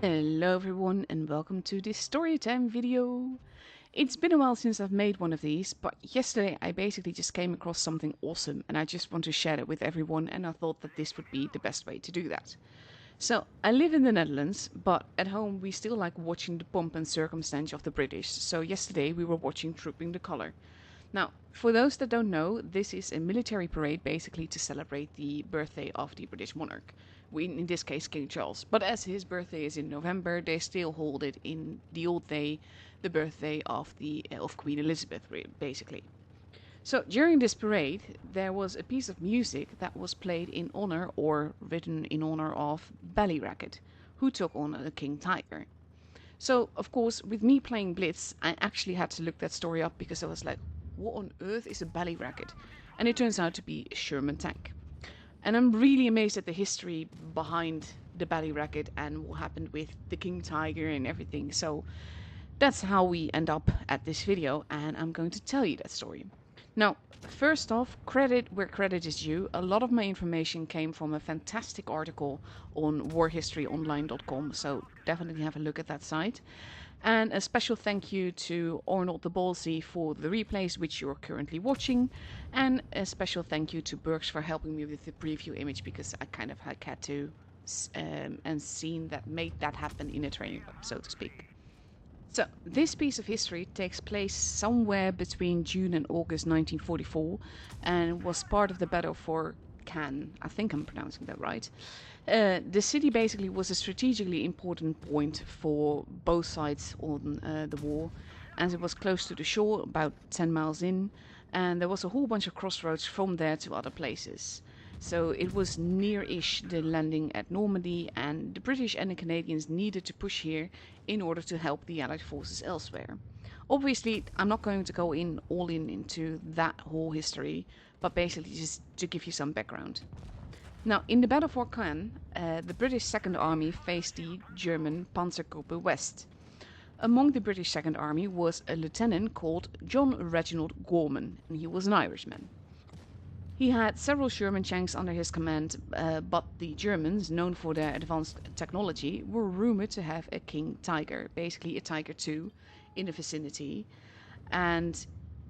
Hello everyone and welcome to this Storytime video. It's been a while since I've made one of these, but yesterday I basically just came across something awesome and I just want to share it with everyone, and I thought that this would be the best way to do that. So, I live in the Netherlands, but at home we still like watching the pomp and circumstance of the British, so yesterday we were watching Trooping the Colour. Now, for those that don't know, this is a military parade basically to celebrate the birthday of the British monarch. In this case, King Charles. But as his birthday is in November, they still hold it in the old day, the birthday of Queen Elizabeth, basically. So during this parade, there was a piece of music that was played in honor or written in honor of Ballyragget, who took on a king tiger. So, of course, with me playing Blitz, I actually had to look that story up because I was like, what on earth is a Ballyragget? And it turns out to be a Sherman tank. And I'm really amazed at the history behind the Ballyragget and what happened with the King Tiger and everything. So that's how we end up at this video, and I'm going to tell you that story. Now, first off, credit where credit is due. A lot of my information came from a fantastic article on warhistoryonline.com, so definitely have a look at that site. And a special thank you to Arnold the Ballsy for the replays, which you're currently watching. And a special thank you to Burks for helping me with the preview image, because I kind of had to and seen that made that happen in a training, so to speak. So, this piece of history takes place somewhere between June and August 1944 and was part of the battle for Cannes. I think I'm pronouncing that right. The city basically was a strategically important point for both sides on the war, as it was close to the shore, about 10 miles in, and there was a whole bunch of crossroads from there to other places. So it was near-ish the landing at Normandy, and the British and the Canadians needed to push here in order to help the Allied forces elsewhere. Obviously, I'm not going to go all into that whole history, but basically just to give you some background. Now, in the Battle for Caen, the British Second Army faced the German Panzergruppe West. Among the British Second Army was a lieutenant called John Reginald Gorman, and he was an Irishman. He had several Sherman tanks under his command, but the Germans, known for their advanced technology, were rumored to have a King Tiger, basically a Tiger II, in the vicinity. And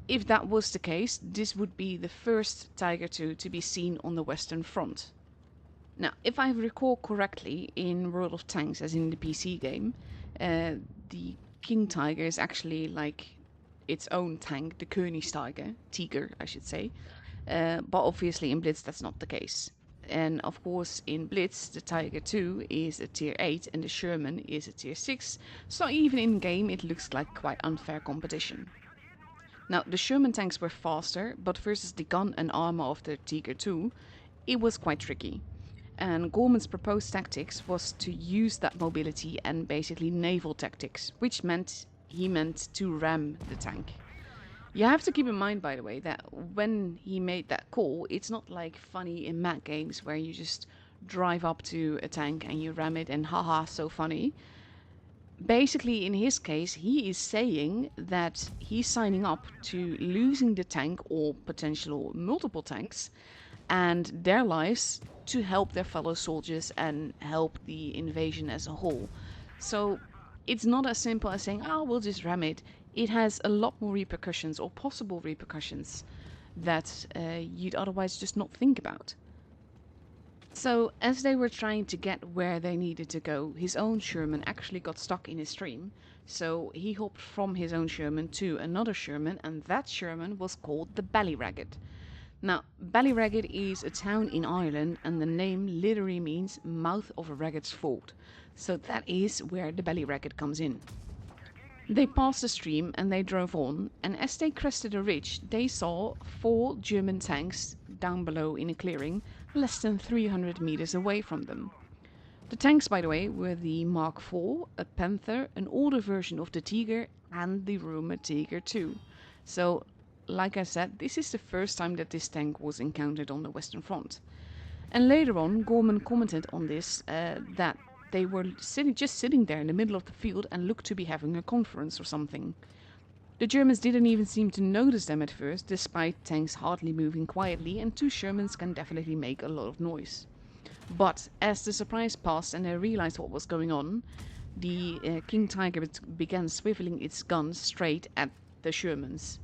if that was the case, this would be the first Tiger II to be seen on the Western Front. Now, if I recall correctly, in World of Tanks, as in the PC game, the King Tiger is actually like its own tank, the Tiger, I should say. But obviously in Blitz that's not the case. And of course in Blitz the Tiger II is a tier 8 and the Sherman is a tier 6, so even in game it looks like quite unfair competition. Now the Sherman tanks were faster, but versus the gun and armor of the Tiger II it was quite tricky. And Gorman's proposed tactics was to use that mobility and basically naval tactics, which meant he meant to ram the tank. You have to keep in mind, by the way, that when he made that call, it's not like funny in Mac games where you just drive up to a tank and you ram it and haha, so funny. Basically, in his case, he is saying that he's signing up to losing the tank or potential multiple tanks and their lives to help their fellow soldiers and help the invasion as a whole. So it's not as simple as saying, oh, we'll just ram it. It has a lot more repercussions or possible repercussions that you'd otherwise just not think about. So as they were trying to get where they needed to go, his own Sherman actually got stuck in a stream. So he hopped from his own Sherman to another Sherman, and that Sherman was called the Ballyragget. Now, Ballyragget is a town in Ireland, and the name literally means mouth of a ragged's ford. So that is where the Ballyragget comes in. They passed the stream and they drove on, and as they crested a ridge, they saw 4 German tanks down below in a clearing, less than 300 meters away from them. The tanks, by the way, were the Mark IV, a Panther, an older version of the Tiger, and the rumored Tiger II. So, like I said, this is the first time that this tank was encountered on the Western Front. And later on, Gorman commented on this, that they were just sitting there in the middle of the field and looked to be having a conference or something. The Germans didn't even seem to notice them at first, despite tanks hardly moving quietly, and 2 Shermans can definitely make a lot of noise. But as the surprise passed and they realized what was going on, the King Tiger began swiveling its gun straight at the Shermans.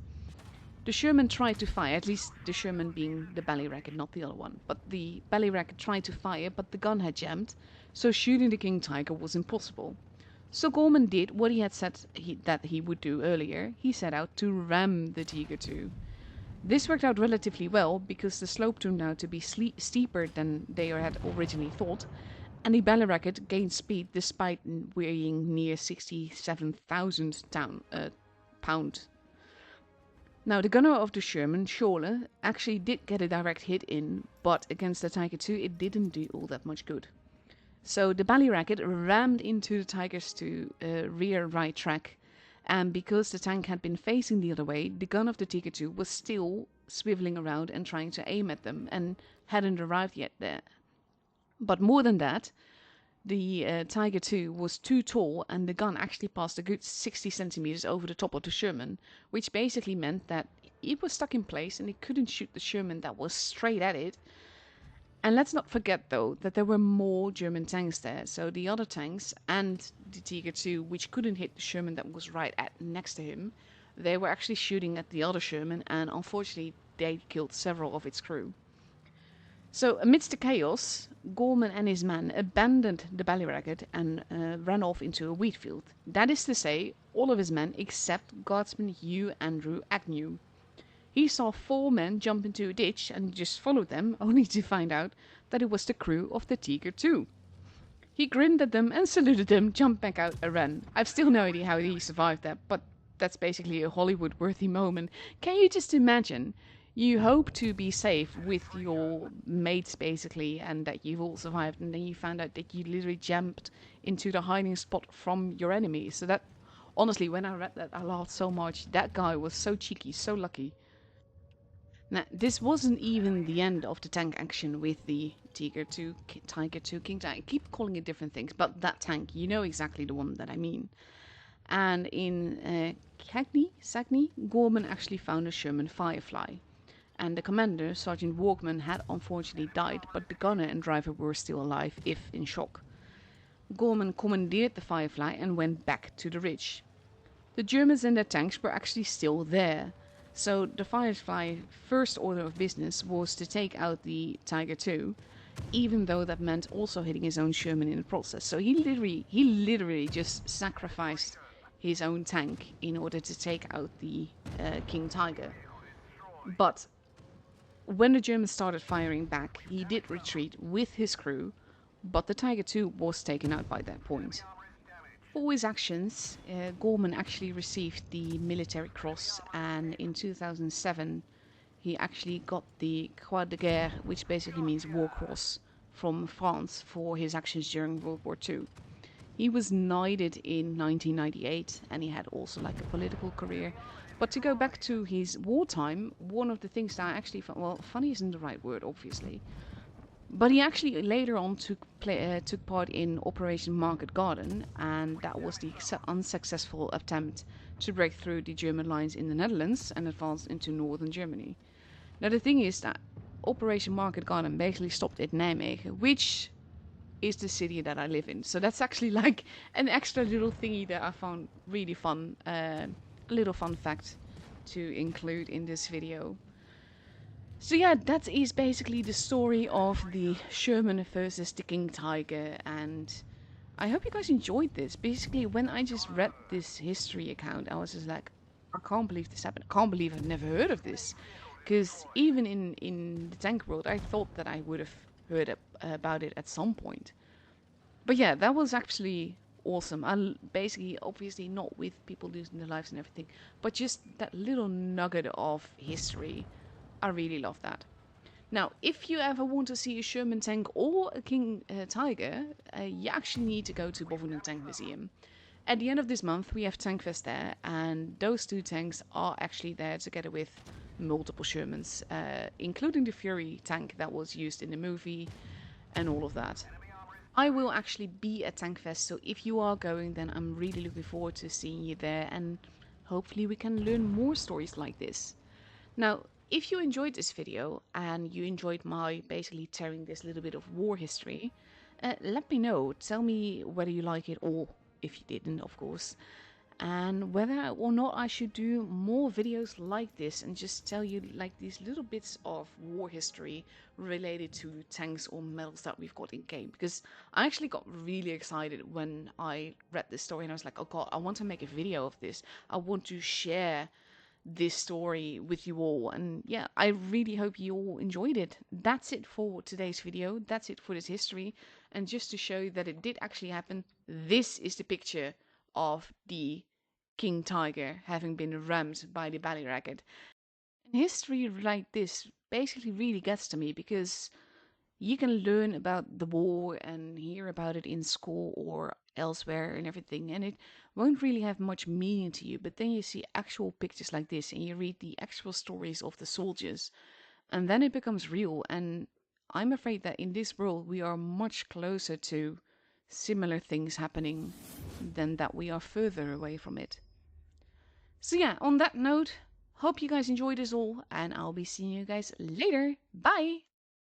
The Sherman tried to fire, at least the Sherman being the Ballyragget, not the other one. But the Ballyragget tried to fire, but the gun had jammed, so shooting the King Tiger was impossible. So Gorman did what he had said that he would do earlier. He set out to ram the Tiger 2. This worked out relatively well because the slope turned out to be steeper than they had originally thought, and the Ballyragget gained speed despite weighing near 67,000 pounds. Now, the gunner of the Sherman, Schorle, actually did get a direct hit in, but against the Tiger 2 it didn't do all that much good. So the Ballyragget rammed into the Tiger's rear right track, and because the tank had been facing the other way, the gun of the Tiger 2 was still swiveling around and trying to aim at them, and hadn't arrived yet there. But more than that, the Tiger 2 was too tall, and the gun actually passed a good 60 centimeters over the top of the Sherman, which basically meant that it was stuck in place and it couldn't shoot the Sherman that was straight at it. And let's not forget, though, that there were more German tanks there. So the other tanks and the Tiger 2, which couldn't hit the Sherman that was right next to him, they were actually shooting at the other Sherman, and unfortunately they killed several of its crew. So amidst the chaos, Gorman and his men abandoned the Ballyragget and ran off into a wheat field. That is to say, all of his men except Guardsman Hugh Andrew Agnew. He saw 4 men jump into a ditch and just followed them, only to find out that it was the crew of the Tiger 2. He grinned at them and saluted them, jumped back out and ran. I've still no idea how he survived that, but that's basically a Hollywood-worthy moment. Can you just imagine? You hope to be safe with your mates, basically, and that you've all survived, and then you found out that you literally jumped into the hiding spot from your enemy. So that, honestly, when I read that, I laughed so much. That guy was so cheeky, so lucky. Now, this wasn't even the end of the tank action with the Tiger 2, King Tiger. I keep calling it different things, but that tank, you know exactly the one that I mean. And in Sagny, Gorman actually found a Sherman Firefly. And the commander, Sergeant Walkman, had unfortunately died, but the gunner and driver were still alive, if in shock. Gorman commandeered the Firefly and went back to the ridge. The Germans and their tanks were actually still there. So the Firefly's first order of business was to take out the Tiger 2, even though that meant also hitting his own Sherman in the process. So he literally just sacrificed his own tank in order to take out the King Tiger. But when the Germans started firing back, he did retreat with his crew, but the Tiger 2 was taken out by that point. For his actions, Gorman actually received the Military Cross, and in 2007 he actually got the Croix de Guerre, which basically means War Cross, from France for his actions during World War II. He was knighted in 1998, and he had also like a political career. But to go back to his wartime, one of the things that I actually found, well, funny isn't the right word, obviously, but he actually later on took part in Operation Market Garden, and that was the unsuccessful attempt to break through the German lines in the Netherlands and advance into northern Germany. Now the thing is that Operation Market Garden basically stopped at Nijmegen, which is the city that I live in. So that's actually like an extra little thingy that I found really fun, a little fun fact to include in this video. So yeah, that is basically the story of the Sherman versus the King Tiger, and I hope you guys enjoyed this. Basically, when I just read this history account, I was just like, I can't believe this happened. I can't believe I've never heard of this. Because even in the tank world, I thought that I would have heard about it at some point. But yeah, that was actually awesome. I basically, obviously not with people losing their lives and everything, but just that little nugget of history. I really love that. Now, if you ever want to see a Sherman tank or a King Tiger, you actually need to go to Bovenden Tank Museum. At the end of this month, we have Tankfest there, and those 2 tanks are actually there together with multiple Shermans, including the Fury tank that was used in the movie and all of that. I will actually be at Tankfest, so if you are going, then I'm really looking forward to seeing you there, and hopefully we can learn more stories like this. Now, if you enjoyed this video and you enjoyed my basically telling this little bit of war history, let me know. Tell me whether you like it or if you didn't, of course, and whether or not I should do more videos like this and just tell you like these little bits of war history related to tanks or medals that we've got in game. Because I actually got really excited when I read this story and I was like, oh god, I want to make a video of this. I want to share this story with you all, and yeah, I really hope you all enjoyed it. That's it for today's video. That's it for this history. And just to show that it did actually happen, this is the picture of the king tiger having been rammed by the Ballyragget. And history like this basically really gets to me because you can learn about the war and hear about it in school or elsewhere and everything, and it won't really have much meaning to you. But then you see actual pictures like this and you read the actual stories of the soldiers, and then it becomes real. And I'm afraid that in this world we are much closer to similar things happening than that we are further away from it. So yeah, on that note, hope you guys enjoyed this all, and I'll be seeing you guys later. Bye!